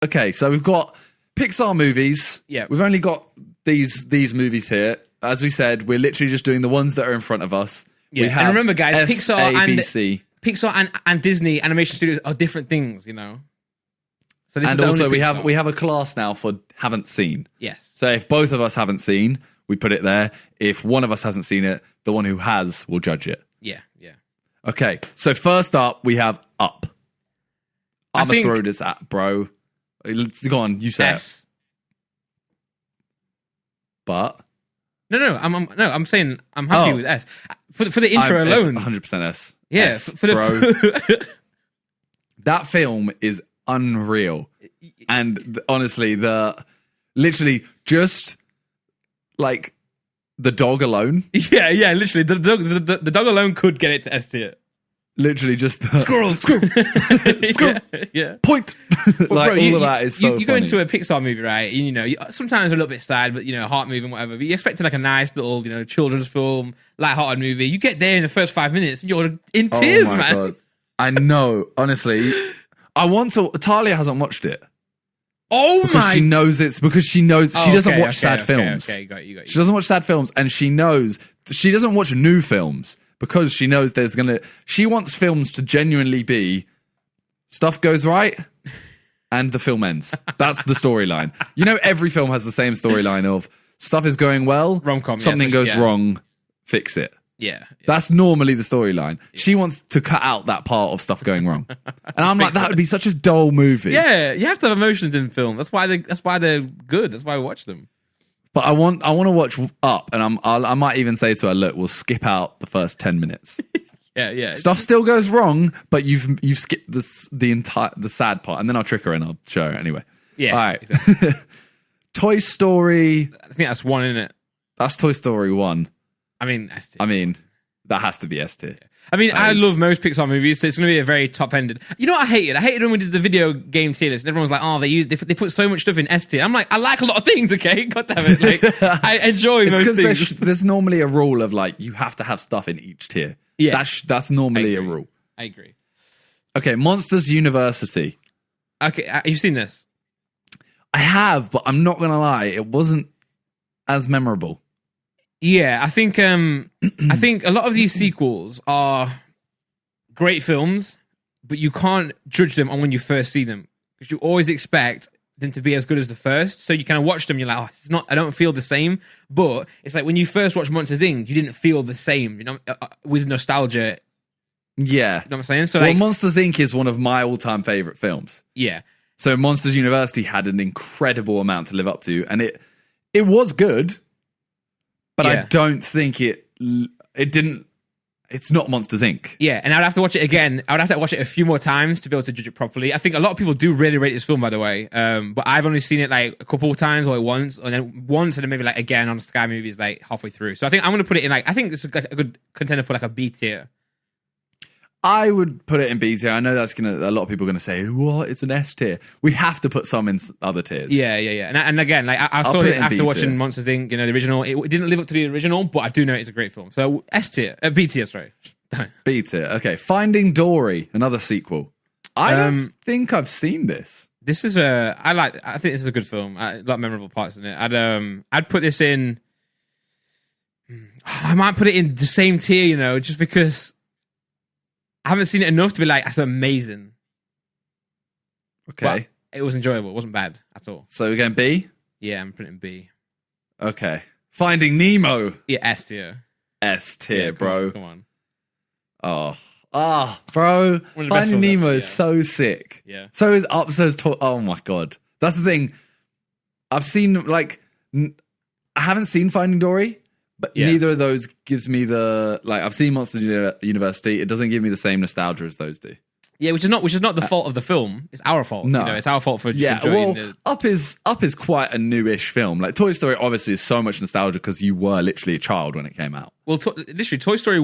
Okay, so we've got Pixar movies. Yeah. We've only got these movies here. As we said, we're literally just doing the ones that are in front of us. Yeah, We have and remember, guys, SABC. Pixar and Disney animation studios are different things, you know. So this And is also only we Pixar. have a class now for haven't seen. Yes. So if both of us haven't seen, we put it there. If one of us hasn't seen it, the one who has will judge it. Yeah. Okay, so first up we have Up. I'm gonna throw this at, bro. Let's go on. You say S. it. But I'm saying I'm happy with S for the intro alone. 100% S. Yeah, S, for the that film is unreal, and honestly, literally just like the dog alone. yeah, literally the dog alone could get it to S tier. Literally just the Squirrel. Yeah. point. Bro, all of that is so you go funny. into a Pixar movie, right? You know, sometimes a little bit sad, but heart moving, whatever. But you're expecting like a nice little, children's film, light-hearted movie. You get there in the first 5 minutes, and you're in tears, oh my man. God. I know. Honestly, I want to. Talia hasn't watched it. Oh because my! she knows it's because she knows she doesn't watch sad films. Okay, got you. She doesn't watch sad films, and she knows she doesn't watch new films because she knows she wants films to genuinely be stuff goes right and the film ends. That's the storyline. Every film has the same storyline of stuff is going well, rom-com, something goes wrong, fix it. Yeah. That's normally the storyline. Yeah. She wants to cut out that part of stuff going wrong. And I'm like, that would be such a dull movie. Yeah, you have to have emotions in film. That's why they're good. That's why we watch them. But I want to watch Up, and I might even say to her, look, we'll skip out the first 10 minutes. Yeah. Stuff still goes wrong, but you've skipped the sad part, and then I'll trick her and I'll show her anyway. Yeah. All right. Exactly. Toy Story. I think that's 1, isn't it? That's Toy Story 1. I mean, S tier. I mean, that has to be S tier. I mean, I love most Pixar movies, so it's going to be a very top-ended. You know what I hated? I hated when we did the video game tier list, and everyone was like, "Oh, they put so much stuff in S tier." I'm like, I like a lot of things, okay? God damn it! Like, I enjoy most things. There's normally a rule of like you have to have stuff in each tier. Yeah, that's normally a rule. I agree. Okay, Monsters University. Okay, you've seen this? I have, but I'm not gonna lie, it wasn't as memorable. Yeah, I think a lot of these sequels are great films, but you can't judge them on when you first see them because you always expect them to be as good as the first. So you kind of watch them, you're like, oh, it's not. I don't feel the same. But it's like when you first watched Monsters Inc., you didn't feel the same, with nostalgia. Yeah, you know what I'm saying? So, Monsters Inc. is one of my all-time favorite films. Yeah. So Monsters University had an incredible amount to live up to, and it was good. But I don't think it didn't. It's not Monsters Inc. Yeah, and I'd have to watch it again. I would have to watch it a few more times to be able to judge it properly. I think a lot of people do really rate this film, by the way. But I've only seen it like a couple of times, or once, and then maybe like again on Sky Movies like halfway through. So I think I'm going to put it in I think it's like a good contender for like a B tier. I would put it in B tier. I know that's a lot of people are gonna say, "What? It's an S tier." We have to put some in other tiers. Yeah. And again, like I saw this after watching Monsters Inc. The original. It didn't live up to the original, but I do know it's a great film. So S tier, B tier, sorry. B tier. Okay, Finding Dory, another sequel. I don't think I've seen this. This is I think this is a good film. A lot of memorable parts in it. I'd put this in. I might put it in the same tier, just because I haven't seen it enough to be like, that's amazing. Okay. But it was enjoyable. It wasn't bad at all. So we're going B? Yeah, I'm putting B. Okay. Finding Nemo. Yeah, S tier. S tier, bro. Come on. Bro. Finding Nemo is so sick. Yeah. So is Up, so is oh my God. That's the thing. I've seen, I haven't seen Finding Dory. But neither of those gives me I've seen Monsters University. It doesn't give me the same nostalgia as those do. Yeah, which is not the fault of the film. It's our fault. No, it's our fault for just enjoying the... Up is quite a newish film. Like Toy Story, obviously, is so much nostalgia because you were literally a child when it came out. Well, literally, Toy Story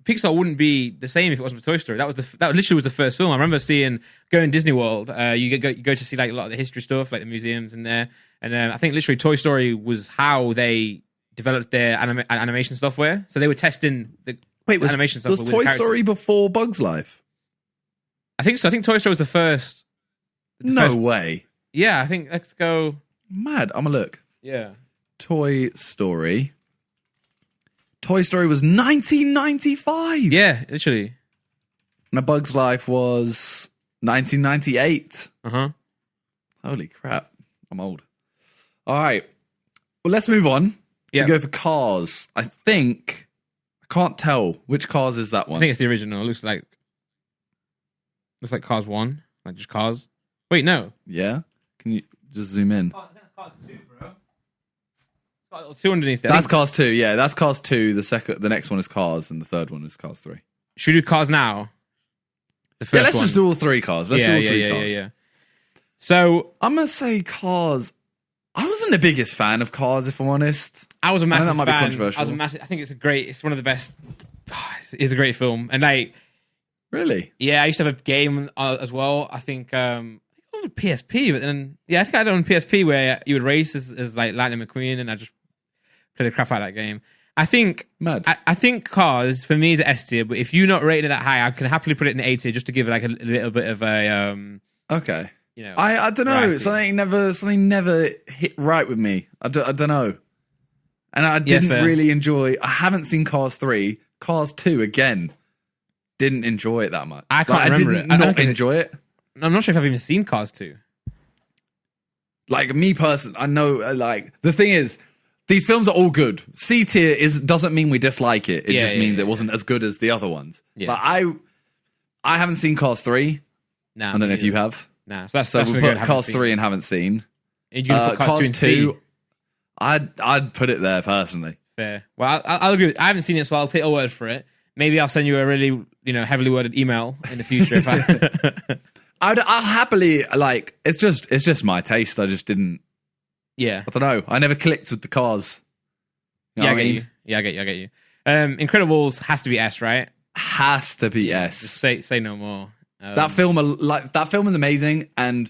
Pixar wouldn't be the same if it wasn't for Toy Story. That literally was the first film. I remember going Disney World. You go to see like a lot of the history stuff, like the museums in there, and I think literally Toy Story was how they developed their animation software. So they were testing the animation software. Was Toy Story before Bug's Life? I think so. I think Toy Story was the first. No way. Yeah, I think let's go. Mad. I'm gonna look. Yeah. Toy Story. Toy Story was 1995. Yeah, literally. And A Bug's Life was 1998. Holy crap. I'm old. All right. Well, let's move on. Yeah. We go for Cars. I can't tell. Which Cars is that one? I think it's the original. It looks like Cars 1. Like just Cars. Wait, no. Yeah? Can you just zoom in? Oh, that's Cars 2, bro. It's got a little 2 underneath it. That's Cars 2. Yeah, that's Cars 2. The next one is Cars, and the third one is Cars 3. Should we do Cars now? The first Let's one. just do all 3 Cars. Let's do all 3 Cars. Yeah. So I'm going to say Cars. I wasn't the biggest fan of Cars, if I'm honest. I was a massive that might be fan. controversial. I think it's one of the best. It's a great film. And like, Really? yeah, I used to have a game as well. I think it was on PSP, but then I think I had it on PSP where you would race as like Lightning McQueen, and I just played the crap out of that game. I think Mad. I think Cars for me is an S tier, but if you're not rating it that high, I can happily put it in A tier just to give it like a little bit of a Okay. you know. I don't know. variety. Something never hit right with me. I don't know. And I didn't fair. really enjoy. I haven't seen Cars 3. Cars 2 again. Didn't enjoy it that much. I can't remember I did it. I don't not think enjoy it. I'm not sure if I've even seen Cars 2. Like me personally, I know. Like the thing is, these films are all good. C tier doesn't mean we dislike it. It just means it wasn't as good as the other ones. Yeah. Like I haven't seen Cars 3. Nah, I don't know if you have. Nah, so So that's we a good put Cars 3 and haven't seen. And you put Cars 2 and 2. I'd put it there personally. Fair. Well, I'll agree. I haven't seen it, so I'll take your word for it. Maybe I'll send you a really, heavily worded email in the future. If I'll happily it's just my taste. I just didn't. Yeah. I don't know. I never clicked with the Cars. You know Yeah, I what get mean? you. Yeah, I get you. Incredibles has to be S, right? Has to be S. Just say no more. That film is amazing, and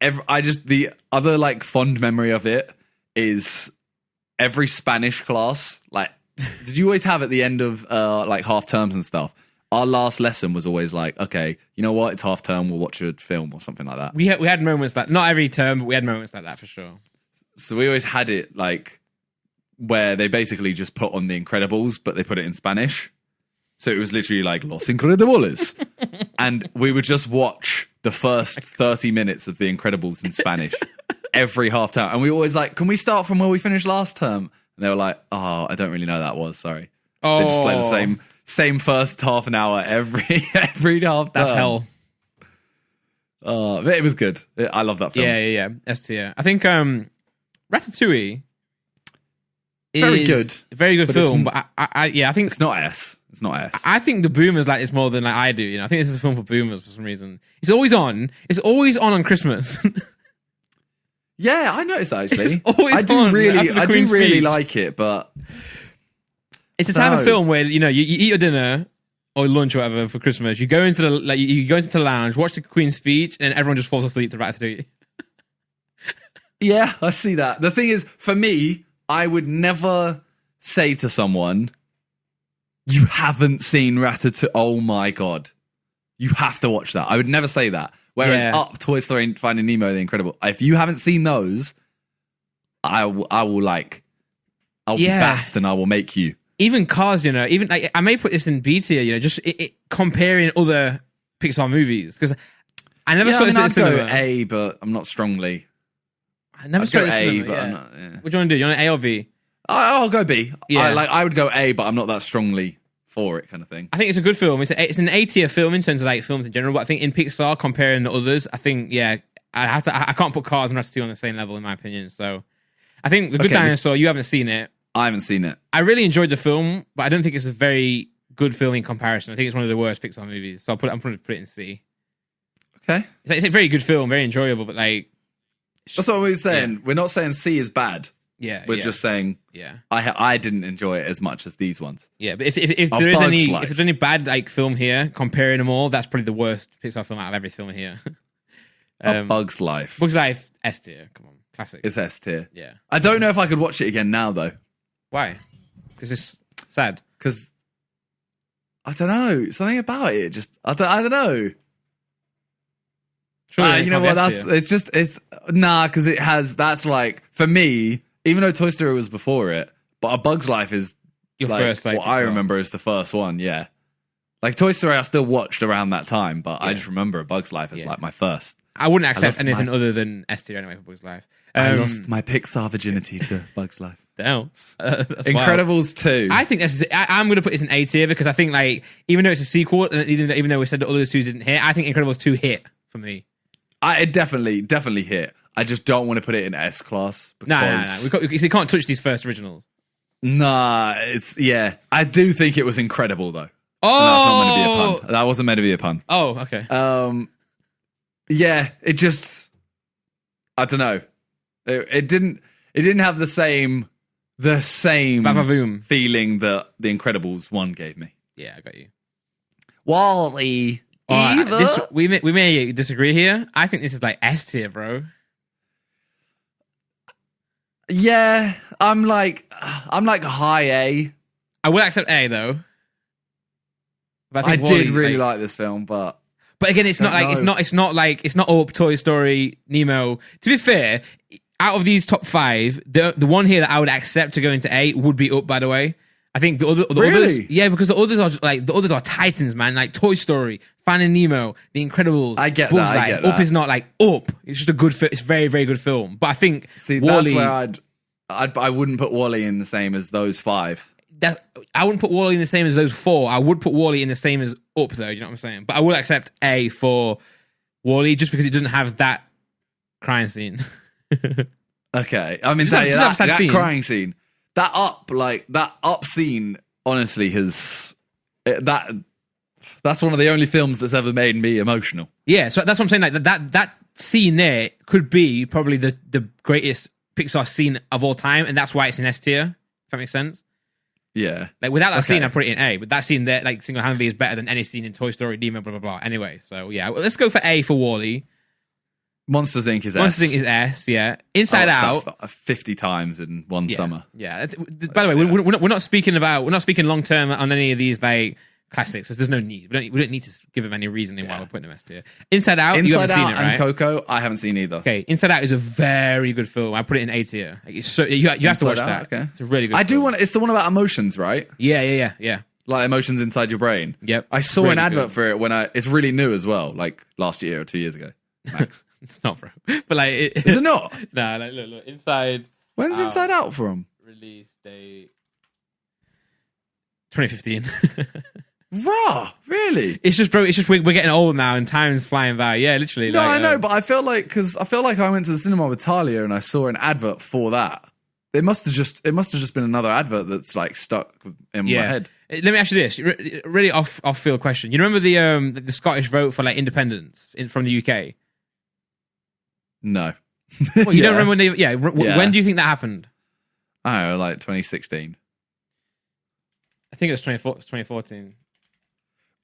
the other fond memory of it is every Spanish class. Like, did you always have at the end of half terms and stuff? Our last lesson was always like, okay, you know what? It's half term. We'll watch a film or something like that. We had moments like, not every term, but we had moments like that for sure. So we always had it where they basically just put on The Incredibles, but they put it in Spanish. So it was literally like Los Incredibles. And we would just watch the first 30 minutes of The Incredibles in Spanish every half term. And we were always like, can we start from where we finished last term? And they were like, oh, I don't really know that was, sorry. Oh. They just play the same first half an hour every half term. That's hell. But it was good. I love that film. Yeah. S tier. I think Ratatouille Very good. Very good But film, but I think It's not S. It's not S. I think the boomers like this more than I do. I think this is a film for boomers for some reason. It's always on. It's always on Christmas. Yeah, I noticed that actually. It's always I do on really after the Queen's speech. like it, but It's the type of film where you eat your dinner or lunch or whatever for Christmas. You go into you go into the lounge, watch the Queen's speech, and everyone just falls asleep to Ratatouille. yeah, I see that. The thing is, for me, I would never say to someone, "You haven't seen Ratatouille." Oh my god, you have to watch that. I would never say that. Whereas Up, Toy Story, and Finding Nemo, The Incredible. If you haven't seen those, I will be baffed and I will make you. Even Cars, even I may put this in B tier, just comparing other Pixar movies because I never saw this in I'd cinema. go A, but I'm not strongly. I never I'd saw go it in A, cinema. but Yeah. I'm not. Yeah. What do you want to do? You want an A or B? I'll go B. Yeah. I would go A, but I'm not that strongly for it, kind of thing. I think it's a good film. It's an A tier film in terms of films in general, but I think in Pixar comparing the others, I think I can't put Cars and Ratatouille on the same level in my opinion. So I think The Good Dinosaur, you haven't seen it. I haven't seen it. I really enjoyed the film, but I don't think it's a very good film in comparison. I think it's one of the worst Pixar movies. So I'm going to put it in C. Okay. It's a very good film, very enjoyable, but That's what we're saying. Yeah. We're not saying C is bad. Yeah. We're just saying I didn't enjoy it as much as these ones. Yeah, but if there's any bad film here, comparing them all, that's probably the worst Pixar film out of every film here. A Bug's Life. Bug's Life, S tier. Come on. Classic. It's S tier. Yeah. I don't know if I could watch it again now though. Why? Because it's sad. Because I don't know. Something about it just I don't know. Surely You know what? It's nah, because it has. That's like for me. Even though Toy Story was before it, but A Bug's Life is your like, first. Like, what I remember is the first one. Yeah, like Toy Story, I still watched around that time, but I just remember A Bug's Life as like my first. I wouldn't accept anything other than S tier anyway for Bug's Life. I lost my Pixar virginity to Bug's Life. Damn. Incredibles 2. I think I'm going to put this in A tier because I think like even though it's a sequel, and even though we said the other two didn't hit, I think Incredibles 2 hit for me. It definitely hit. I just don't want to put it in S class. No. You can't touch these first originals. Nah, I do think it was incredible though. Oh, that wasn't meant to be a pun. Oh, okay. Yeah, it just, I don't know. It didn't have the same Vavavoom feeling that The Incredibles 1 gave me. Yeah, I got you. Wall-E. We may disagree here. I think this is like S tier, bro. Yeah, I'm like high A. I will accept A though. But I did really like this film, but again, it's not Up, Toy Story, Nemo. To be fair, out of these top 5, the one here that I would accept to go into A would be Up. By the way, I think the others, yeah, because the others are the others are titans, man. Like Toy Story, Finding Nemo, The Incredibles. I get Bugs that. Life. Up is not like Up. It's just a good film. It's a very, very good film. But I think that's where I wouldn't put Wall-E in the same as those 5. I wouldn't put Wall-E in the same as those 4. I would put Wall-E in the same as Up, though. You know what I'm saying? But I will accept A for Wall-E just because it doesn't have that crying scene. Okay, I mean that crying scene, that up scene. Honestly, that's one of the only films that's ever made me emotional. Yeah, so that's what I'm saying. Like that scene there could be probably the greatest Pixar scene of all time, and that's why it's in S tier. If that makes sense. Yeah. Like without that scene, I put it in A. But that scene there, like single-handedly, is better than any scene in Toy Story, Nemo, blah blah blah. Anyway, so yeah, let's go for A for Wall-E. Monsters Inc. is S. Monsters Inc. is S. Yeah. Inside Out 50 times in one summer. Yeah. By the way, we're not speaking long term on any of these like classics. Because there's no need. We don't need to give them any reasoning why we're putting them S tier. Inside Out, you haven't seen it, right? And Coco, I haven't seen either. Okay, Inside Out is a very good film. I put it in A tier. Like, it's so you have to watch that. Okay. It's a really good. I do want. It's the one about emotions, right? Yeah. Like emotions inside your brain. Yep. I saw an advert for it it's really new as well, like last year or 2 years ago. Max. It's not, bro. But like, is it not? Nah, like look. Inside. When's Inside Out from? Release date 2015. Raw, really? It's just, bro. It's just we're getting old now, and time's flying by. Yeah, literally. No, I know, but I feel like I went to the cinema with Talia and I saw an advert for that. It must have just been another advert that's like stuck in my head. Let me ask you this, really off field question. You remember the Scottish vote for like independence from the UK? No. Well, you don't remember when they? Yeah. When do you think that happened? I don't know, like 2016. I think it was 2014.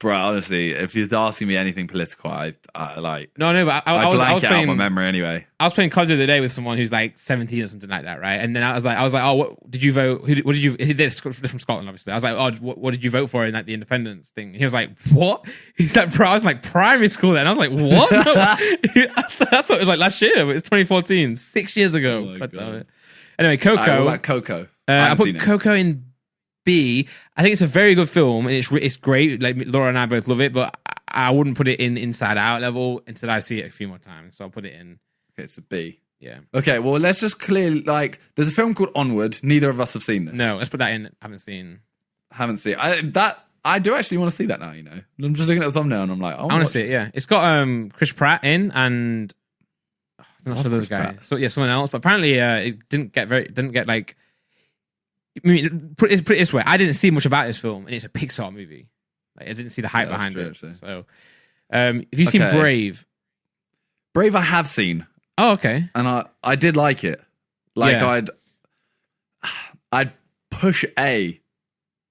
Bro, honestly, if you're asking me anything political, I like. No, but I was playing out my memory anyway. I was playing COD the other day with someone who's like 17 or something like that, right? And then I was like, oh, what did you vote? What did you? He did from Scotland, obviously. I was like, oh, what did you vote for in like the independence thing? And he was like, what? He's like, bro, I was like primary school then. I was like, what? I thought it was like last year, but it's 2014, 6 years ago. Oh my God. Anyway, Coco. What about Coco? I put Coco in B. I think it's a very good film and it's great. Like Laura and I both love it, but I wouldn't put it in Inside Out level until I see it a few more times. So I'll put it in. Okay, it's a B. Yeah. Okay, well let's just clearly there's a film called Onward. Neither of us have seen this. No, let's put that in. Haven't seen. I do actually want to see that now. You know, I'm just looking at the thumbnell and I'm like, I want to see it. Yeah, it's got Chris Pratt in and I'm not sure those guys. So yeah, someone else. But apparently, it didn't get like. I mean, put it this way: I didn't see much about this film, and it's a Pixar movie. Like, I didn't see the hype behind it. Actually. So, have you seen Brave? Brave, I have seen. Oh, okay. And I did like it. Like I'd push A.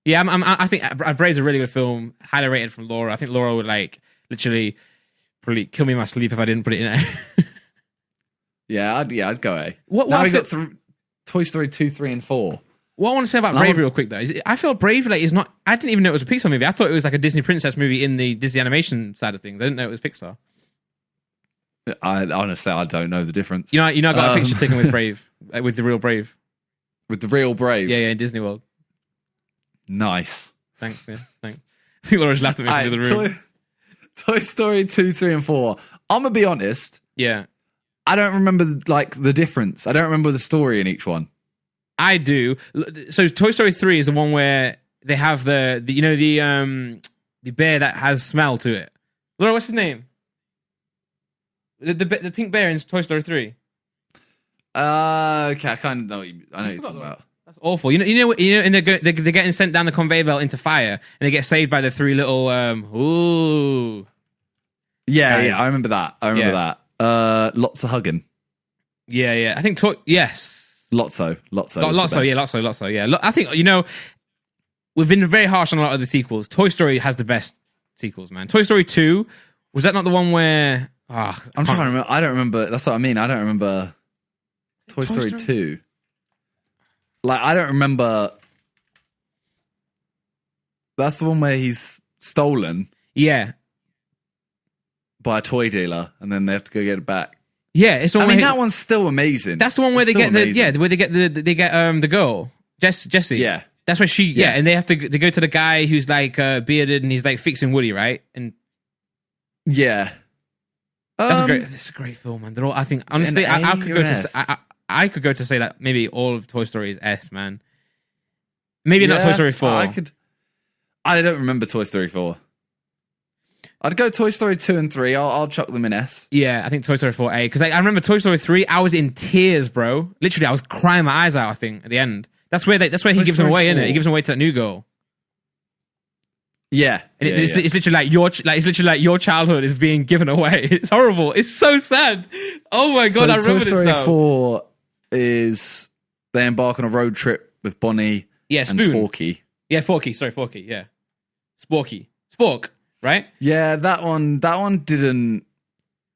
Yeah, I think Brave's a really good film. Highly rated from Laura. I think Laura would like literally probably kill me in my sleep if I didn't put it in A. Yeah, I'd go A. Now we got Toy Story 2, 3, and 4. What I want to say about Brave real quick though is I felt Brave like is not. I didn't even know it was a Pixar movie. I thought it was like a Disney princess movie in the Disney animation side of things. I didn't know it was Pixar. I honestly, I don't know the difference. You know, I got a picture taken with Brave, with the real Brave. With the real Brave? Yeah, in Disney World. Nice. Thanks, yeah, thanks. I think Laura's laughed at me from the other room. Toy Story 2, 3, and 4. I'm going to be honest. Yeah. I don't remember, like, the difference. I don't remember the story in each one. I do. So Toy Story 3 is the one where they have the bear that has smell to it. Laura, what's his name? The pink bear in Toy Story 3. Okay, I kind of know what you're talking about. That's awful. And they're getting sent down the conveyor belt into fire, and they get saved by the three little ooh. Yeah, I remember that. That. Lots of hugging. Yeah. I think yes. Lotso. Lotso. Yeah. I think we've been very harsh on a lot of the sequels. Toy Story has the best sequels, man. Toy Story 2, was that not the one where? I'm trying to remember. I don't remember. That's what I mean. I don't remember Toy Story 2. Like, I don't remember. That's the one where he's stolen. Yeah. By a toy dealer, and then they have to go get it back. Yeah, it's. That one's still amazing. That's the one where they get the girl, Jessie. Yeah, that's where she. Yeah, and they have to go to the guy who's like bearded and he's like fixing Woody, right? And yeah, that's a great film, man. They're all. I think honestly, I could go to. I could go to say that maybe all of Toy Story is S, man. Maybe not Toy Story 4. I don't remember Toy Story 4. I'd go Toy Story 2 and 3. I'll chuck them in S. Yeah, I think Toy Story 4A. Because I remember Toy Story 3, I was in tears, bro. Literally, I was crying my eyes out, I think, at the end. That's where he gives them away, isn't it? He gives them away to that new girl. Yeah. And it's literally like your childhood is being given away. It's horrible. It's so sad. Oh my God, I remember this now. Toy Story 4 is they embark on a road trip with Bonnie and Forky. Yeah, Forky. Sorry, Forky. Yeah. Spork. Right? Yeah, that one didn't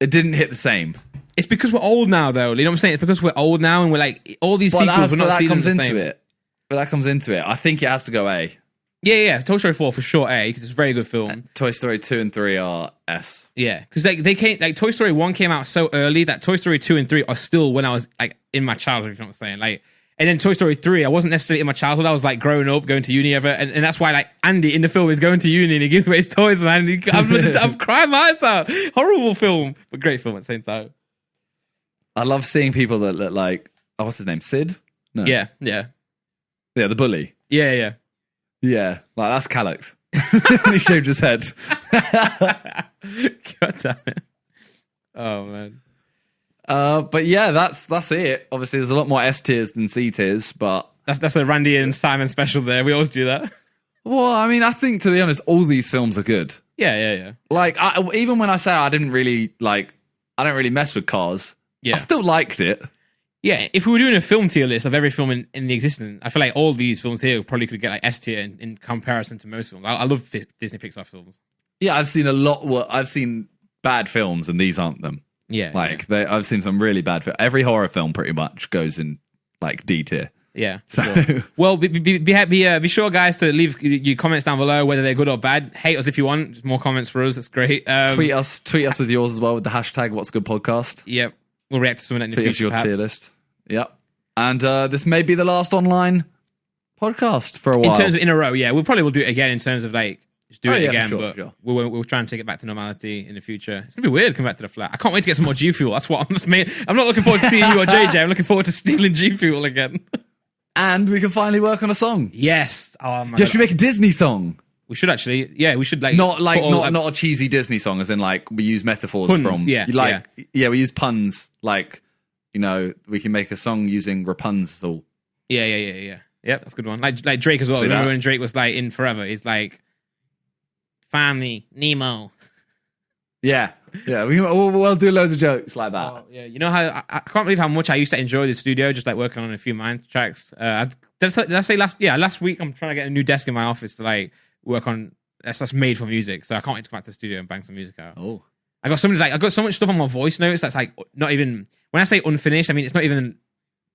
hit the same. It's because we're old now, though. You know what I'm saying? It's because we're old now, and we're like all these sequels. We're not seeing them the same. But that comes into it. I think it has to go A. Yeah. Toy Story 4 for sure A because it's a very good film. And Toy Story 2 and 3 are S. Yeah, because they came like Toy Story 1 came out so early that Toy Story 2 and 3 are still when I was like in my childhood. If you know what I'm saying, like. And then Toy Story 3, I wasn't necessarily in my childhood. I was like growing up, going to uni, and that's why like Andy in the film is going to uni and he gives away his toys, man. I'm crying my eyes out. Horrible film, but great film at the same time. I love seeing people that look like what's his name? Sid? No. Yeah, the bully. Yeah. Like that's Calyx. And he shaved his head. God damn it. Oh man. But yeah, that's it. Obviously, there's a lot more S tiers than C tiers, but that's a Randy and Simon special. There, we always do that. Well, I mean, I think to be honest, all these films are good. Yeah. Like, even when I say I don't really mess with Cars. Yeah, I still liked it. Yeah, if we were doing a film tier list of every film in the existence, I feel like all these films here probably could get like S tier in comparison to most films. I love Disney Pixar films. Yeah, I've seen I've seen bad films, and these aren't them. Yeah, I've seen some really bad films. Every horror film pretty much goes in like D tier. Yeah. So, sure. Well, be sure, guys, to leave your comments down below whether they're good or bad. Hate us if you want. Just more comments for us. That's great. Tweet us with yours as well with the hashtag What's Good Podcast. Yep. We'll react to some of that in the future. Tweet us your tier list. Yep. And this may be the last online podcast for a while. In terms of in a row, yeah. We probably will do it again in terms of like just do it again, sure, but sure. We'll try and take it back to normality in the future. It's gonna be weird coming back to the flat. I can't wait to get some more G Fuel. That's what I'm not looking forward to seeing you or JJ. I'm looking forward to stealing G Fuel again. And we can finally work on a song. Yes. Oh my God. Should we make a Disney song? We should actually. Yeah, we should like not a cheesy Disney song, as in like we use metaphors puns, from. Yeah, we use puns. Like, you know, we can make a song using Rapunzel. Yeah. Yep, that's a good one. Like Drake as well. Remember when Drake was like in Forever? He's like, "Family, Nemo." Yeah. We'll do loads of jokes like that. Oh, yeah, you know how I can't believe how much I used to enjoy the studio, just like working on a few mind tracks. Did I say last week? I'm trying to get a new desk in my office to like work on. That's made for music, so I can't wait to come back to the studio and bang some music out. Oh, I got so much stuff on my voice notes that's like not even. When I say unfinished, I mean it's not even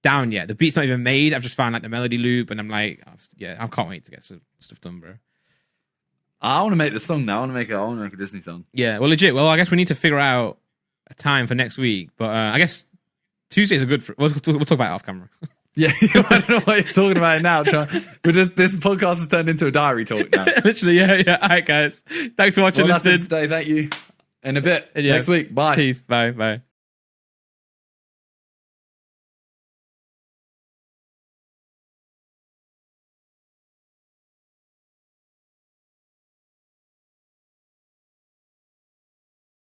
down yet. The beat's not even made. I've just found like the melody loop, and I'm like, I can't wait to get some stuff done, bro. I want to make the song now. I want to make a Disney song. Yeah, well, legit. Well, I guess we need to figure out a time for next week. But I guess Tuesdays are good for. We'll talk about it off camera. Yeah, I don't know what you're talking about now. This podcast has turned into a diary talk now. Literally, yeah. All right, guys. Thanks for watching. Well, that's it today. Thank you. In a bit. Next week. Bye. Peace. Bye.